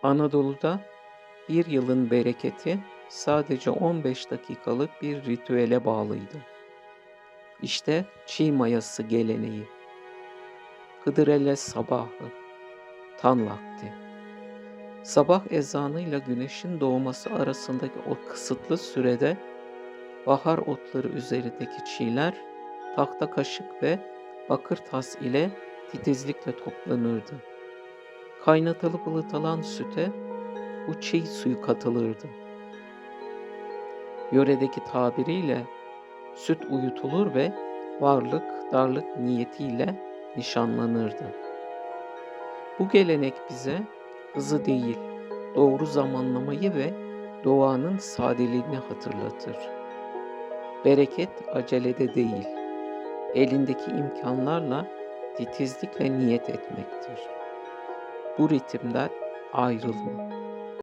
Anadolu'da bir yılın bereketi sadece 15 dakikalık bir ritüele bağlıydı. İşte çiğ mayası geleneği, Hıdrellez sabahı, tan vakti. Sabah ezanıyla güneşin doğması arasındaki o kısıtlı sürede bahar otları üzerindeki çiğler tahta kaşık ve bakır tas ile titizlikle toplanırdı. Kaynatılıp ılıtılan süte bu çiğ suyu katılırdı. Yöredeki tabiriyle süt uyutulur ve varlık, darlık niyetiyle nişanlanırdı. Bu gelenek bize hızı değil, doğru zamanlamayı ve doğanın sadeliğini hatırlatır. Bereket acelede değil, elindeki imkanlarla titizlikle niyet etmektir. Bu ritimden ayrılma.